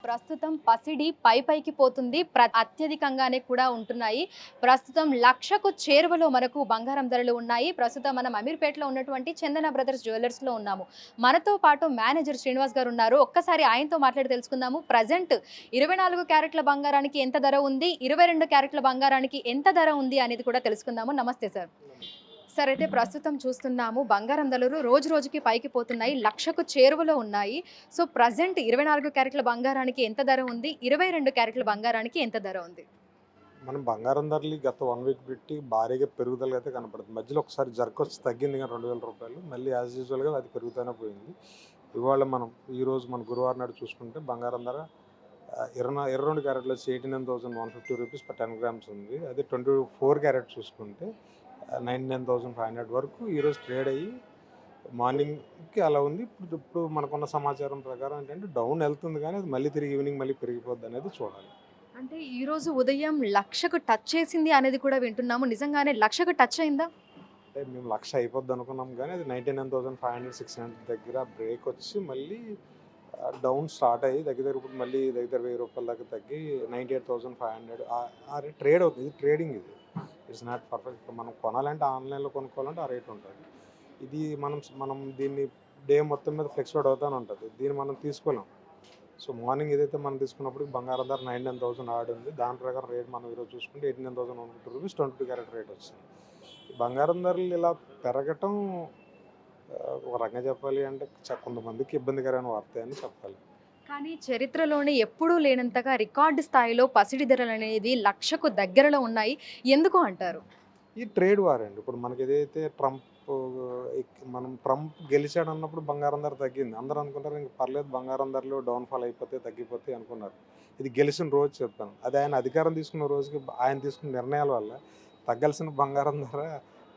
ప్రస్తుతం పసిడి పైకి పోతుంది. అత్యధికంగానే కూడా ఉంటున్నాయి. ప్రస్తుతం 1,00,000కు చేరువలో మనకు బంగారం ధరలు ఉన్నాయి. ప్రస్తుతం మనం అమీర్‌పేటలో ఉన్నటువంటి చందన బ్రదర్స్ జ్యువెల్లర్స్‌లో ఉన్నాము. మనతో పాటు మేనేజర్ శ్రీనివాస్ గారు ఉన్నారు. ఒక్కసారి ఆయనతో మాట్లాడి తెలుసుకుందాము. ప్రెజెంట్ 24 క్యారెట్ల బంగారానికి ఎంత ధర ఉంది? 22 క్యారెట్ల బంగారానికి ఎంత ధర ఉంది అనేది కూడా తెలుసుకుందాము. నమస్తే సార్. సార్ అయితే ప్రస్తుతం చూస్తున్నాము బంగారం ధరలు రోజు రోజుకి పైకి పోతున్నాయి. 1,00,000కు చేరువలో ఉన్నాయి. సో, ప్రెజెంట్ 24 క్యారెట్ల బంగారానికి ఎంత ధర ఉంది? 22 క్యారెట్ల బంగారానికి ఎంత ధర ఉంది? మనం బంగారం ధరలు గత 1 వీక్ పెట్టి భారీగా పెరుగుదల అయితే కనపడుతుంది. మధ్యలో ఒకసారి జర్కొచ్చి తగ్గింది గానీ రూ. 2,000 మళ్ళీ యాజ్ యూజువల్‌గా అది పెరుగుతూనే పోయింది. ఇవాళ మనం ఈరోజు మన గురువారం నాడు చూసుకుంటే బంగారం ధర 22 క్యారెట్‌లో వచ్చి 89,150 రూపీస్ పర్ 10 గ్రామ్స్ ఉంది. అదే 24 క్యారెట్ చూసుకుంటే 99,500 వరకు ఈరోజు ట్రేడ్ అయ్యి మార్నింగ్‌కి అలా ఉంది. ఇప్పుడు మనకున్న సమాచారం ప్రకారం ఏంటంటే డౌన్ వెళ్తుంది కానీ అది మళ్ళీ తిరిగి ఈవినింగ్ మళ్ళీ పెరిగిపోద్దనేది చూడాలి. అంటే ఈరోజు ఉదయం 1,00,000కు టచ్ చేసింది అనేది కూడా వింటున్నాము. నిజంగానే 1,00,000కు టచ్ అయిందా? అంటే మేము 1,00,000 అయిపోద్దనుకున్నాం గానీ, అది 99,500, 600 దగ్గర బ్రేక్ వచ్చి మళ్ళీ డౌన్ స్టార్ట్ అయ్యి దగ్గర దగ్గర ఇప్పుడు మళ్ళీ దగ్గర రూ. 1,000 దాకా తగ్గి 98,500 ఆ రేట్ ట్రేడ్ అవుతుంది. ఇది ట్రేడింగ్ ఇది. It's not perfect. మనం కొనాలంటే ఆన్‌లైన్‌లో కొనుక్కోవాలంటే ఆ రేట్ ఉంటది. ఇది మనం మనం దీన్ని డే మొత్తం మీద ఫ్లక్చుయేట్ అవుతానే ఉంటది. దీన్ని మనం తీసుకోలేం. సో, మార్నింగ్ ఏదైతే మనం తీసుకున్నప్పుడు బంగారం ధర 99,000 ఆడుంది. దాని ప్రకారం రేట్ మనం ఈరోజు చూసుకుంటే 89,150 రూపీస్ 22 క్యారెట్ రేట్ వచ్చింది. బంగారం ధరలు ఇలా పెరగటం ఒక రకంగా చెప్పాలి అంటే కొంతమందికి ఇబ్బందికరమైన వార్తే అని చెప్పాలి. కానీ చరిత్రలోనే ఎప్పుడూ లేనంతగా రికార్డ్ స్థాయిలో పసిడి ధరలనేది 1,00,000కు దగ్గరలో ఉన్నాయి. ఎందుకు అంటారు? ఈ ట్రేడ్ వార్ అండి. ఇప్పుడు మనకి ఏదైతే మనం ట్రంప్ గెలిచాడన్నప్పుడు బంగారం ధర తగ్గింది. అందరూ అనుకుంటారు ఇంక పర్లేదు బంగారం ధరలు డౌన్‌ఫాల్ అయిపోతాయి, తగ్గిపోతాయి అనుకున్నారు. ఇది గెలిచిన రోజు చెప్తాను. అది ఆయన అధికారం తీసుకున్న రోజుకి ఆయన తీసుకున్న నిర్ణయాల వల్ల తగ్గాల్సిన బంగారం ధర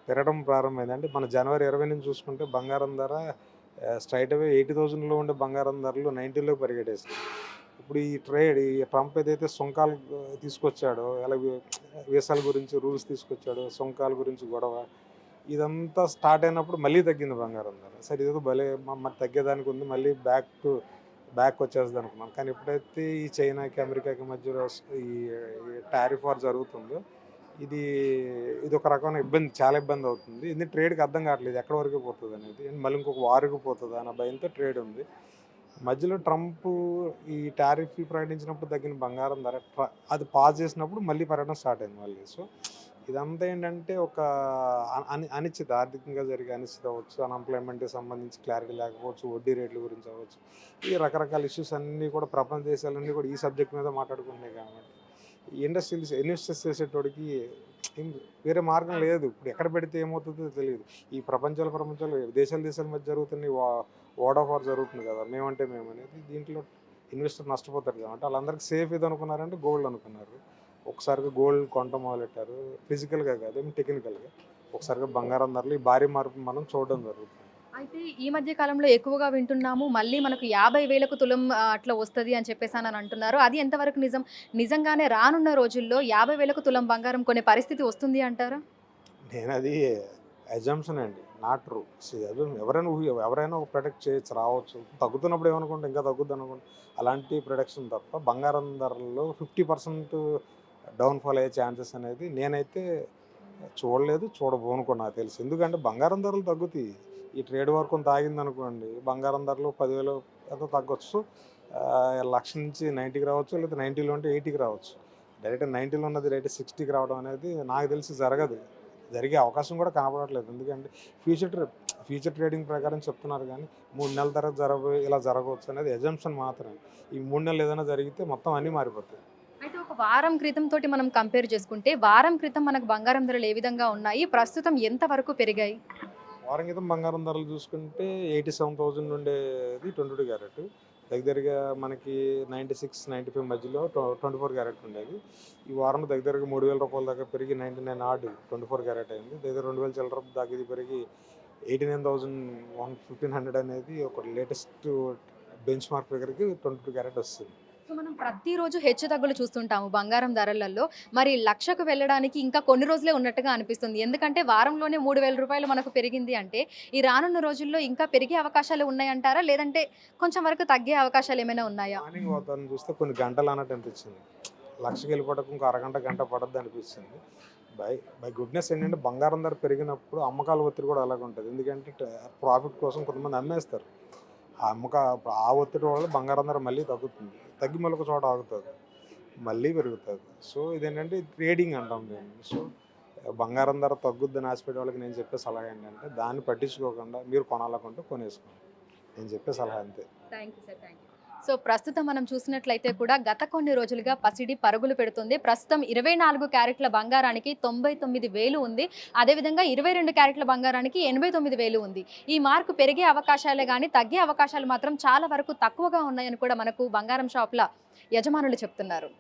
పెరగడం ప్రారంభమైంది. అంటే మన జనవరి 20 నుంచి చూసుకుంటే బంగారం ధర స్ట్రెయిట్ అవే 80,000లో ఉండే బంగారం ధరలు 90లోకి పరిగెట్టేసాయి. ఇప్పుడు ఈ ట్రంప్ ఏదైతే సుంకాలు తీసుకొచ్చాడో, వీసాల గురించి రూల్స్ తీసుకొచ్చాడో, సుంకాల గురించి గొడవ ఇదంతా స్టార్ట్ అయినప్పుడు మళ్ళీ తగ్గింది బంగారం ధర. సరే ఇదేదో భలే మరి తగ్గేదానికి ఉంది మళ్ళీ బ్యాక్ వచ్చేస్తది అనుకున్నాం. కానీ ఎప్పుడైతే ఈ చైనాకి, అమెరికాకి మధ్యలో ఈ ఈ టారిఫ్ వార్ జరుగుతుందో ఇది ఇదొక రకమైన ఇబ్బంది, చాలా ఇబ్బంది అవుతుంది. ఇది ట్రేడ్‌కి అర్థం కావట్లేదు ఎక్కడి వరకు పోతదనేది. మళ్ళీ ఇంకొక వార్‌కి పోతదా అన్న భయంతో ట్రేడ్ ఉంది. మధ్యలో ట్రంప్ ఈ టారిఫ్‌లు ప్రకటించినప్పుడు తగ్గిన బంగారం ధర అది పాజ్ చేసినప్పుడు మళ్ళీ పెరగడం స్టార్ట్ అయింది మళ్ళీ. సో, ఇదంతా ఏంటంటే ఒక అనిశ్చిత ఆర్థికంగా జరిగే అనిశ్చిత అవ్వచ్చు, అన్‌ఎంప్లాయ్‌మెంట్‌కి సంబంధించి క్లారిటీ లేకపోవచ్చు, వడ్డీ రేట్ల గురించి అవ్వచ్చు. ఈ రకరకాల ఇష్యూస్ అన్నీ కూడా ప్రపంచ దేశాలన్నీ కూడా ఈ సబ్జెక్ట్ మీద మాట్లాడుకుంటున్నాయి కాబట్టి, ఈ ఇన్వెస్టర్స్ చేసేటోడికి ఏం వేరే మార్గం లేదు. ఇప్పుడు ఎక్కడ పెడితే ఏమవుతుందో తెలీదు. ఈ ప్రపంచాలు దేశాల మధ్య జరుగుతున్న ఈ వార్ ఆఫ్ వార్ జరుగుతుంది కదా! మేమంటే మేమనేది. దీంట్లో ఇన్వెస్టర్ నష్టపోతారు కాబట్టి వాళ్ళందరికీ సేఫ్ ఏది అనుకున్నారంటే గోల్డ్ అనుకున్నారు. ఒకసారిగా గోల్డ్ కొనటం మొదలెట్టారు. ఫిజికల్‌గా కాదు టెక్నికల్‌గా. ఒకసారిగా బంగారం ధరలు ఈ భారీ మార్పు మనం చూడడం జరుగుతుంది. అయితే ఈ మధ్య కాలంలో ఎక్కువగా వింటున్నాము. మళ్ళీ మనకు 50,000కు తులం అట్లా వస్తది అని చెప్పేసానని అంటున్నారు. అది ఎంతవరకు నిజం? నిజంగానే రానున్న రోజుల్లో 50,000కు తులం బంగారం కొనే పరిస్థితి వస్తుంది అంటారా? నేనది అజంప్షన్ అండి. Not true. ఎవరైనా ఒక ప్రొడక్ట్ చేయొచ్చు, రావచ్చు. తగ్గుతున్నప్పుడు ఏమనుకుంటాం ఇంకా తగ్గుద్దనుకుంటాం. అలాంటి ప్రొడక్షన్ తప్ప బంగారం ధరల్లో 50% డౌన్‌ఫాల్ అయ్యే ఛాన్సెస్ అనేది నేనైతే చూడలేదు, చూడబోను కూడా నాకు తెలిసి. ఎందుకంటే బంగారం ధరలు తగ్గుతాయి. ఈ ట్రేడ్ వార్ కొంత ఆగిందనుకోండి, బంగారం ధరలు 10,000 ఎంతో తగ్గొచ్చు. 1,00,000 నుంచి 90కి రావచ్చు. లేదా 90లో ఉంటే 80కి రావచ్చు. డైరెక్ట్‌గా 90లో ఉన్నది డైరెక్ట్ 60కి రావడం అనేది నాకు తెలిసి జరగదు. జరిగే అవకాశం కూడా కనపడట్లేదు. ఎందుకంటే ఫ్యూచర్ ట్రే ఫ్యూచర్ ట్రేడింగ్ ప్రకారం చెప్తున్నారు గానీ, 3 నెలల తర్వాత ఇలా జరగవచ్చు అనేది అజంప్షన్ మాత్రమే. ఈ 3 నెలలు ఏదైనా జరిగితే మొత్తం అన్నీ మారిపోతాయి. అయితే ఒక వారం క్రితం తోటి మనం కంపేర్ చేసుకుంటే, వారం క్రితం మనకు బంగారం ధరలు ఏ విధంగా ఉన్నాయి? ప్రస్తుతం ఎంత వరకు పెరిగాయి? వారం క్రితం బంగారం ధరలు చూసుకుంటే 87,000 ఉండేది 22 క్యారెట్. దగ్గరగా మనకి 96, 95 మధ్యలో 24 క్యారెట్ ఉండేది. ఈ వారం దగ్గరగా రూ. 3,000 దాకా పెరిగి 99 ఆడ్ 24 క్యారెట్ అయింది. దగ్గర 2,000 చిల్లర దాకా ఇది పెరిగి 89,100 అనేది ఒక లేటెస్ట్ బెంచ్ మార్క్ దగ్గరికి 22 క్యారెట్ వస్తుంది. సో మనం ప్రతిరోజు హెచ్చుతగ్గులు చూస్తుంటాము బంగారం ధరలలో. మరి లక్షకు వెళ్ళడానికి ఇంకా కొన్ని రోజులే ఉన్నట్టుగా అనిపిస్తుంది. ఎందుకంటే వారంలోనే 3000 రూపాయలు మనకు పెరిగింది అంటే, ఈ రానున్న రోజుల్లో ఇంకా పెరిగే అవకాశాలు ఉన్నాయంటారా? లేదంటే కొంచెం వరకు తగ్గే అవకాశాలు ఏమైనా ఉన్నాయా? మార్నింగ్ వాతావరణం చూస్తే కొన్ని గంటలు అన్నట్టు అనిపించింది. లక్షకి వెళ్ళిపోవడానికి ఇంకో అరగంట గంట పడద్దు అనిపించింది. బై బై గుడ్నెస్ ఏంటంటే బంగారం ధర పెరిగినప్పుడు అమ్మకాల ఒత్తిడి కూడా అలాగే ఉంటుంది. ఎందుకంటే ప్రాఫిట్ కోసం కొంతమంది అమ్మేస్తారు. ఆ ఒత్తిడి వల్ల బంగారం ధర మళ్ళీ తగ్గుతుంది. తగ్గి మళ్ళీ ఒక చోట ఆగుతుంది. మళ్ళీ పెరుగుతుంది. సో ఇదేంటంటే ట్రేడింగ్ అంటాం దీన్ని. సో బంగారం ధర తగ్గుద్దని ఆశపడే వాళ్ళకి నేను చెప్పే సలహా ఏంటంటే దాన్ని పట్టించుకోకుండా మీరు కొనాలనుకుంటే కొనేసుకోండి. నేను చెప్పే సలహా అంతే. Thank you sir. Thank you. So ప్రస్తుతం మనం చూసినట్లయితే కూడా గత కొన్ని రోజులుగా పసిడి పరుగులు పెడుతుంది. ప్రస్తుతం 24 క్యారెట్ల బంగారానికి 99,000 ఉంది. అదేవిధంగా 22 క్యారెట్ల బంగారానికి 89,000 ఉంది. ఈ మార్కు పెరిగే అవకాశాలే గానీ తగ్గే అవకాశాలు మాత్రం చాలా వరకు తక్కువగా ఉన్నాయని కూడా మనకు బంగారం షాపుల యజమానులు చెప్తున్నారు.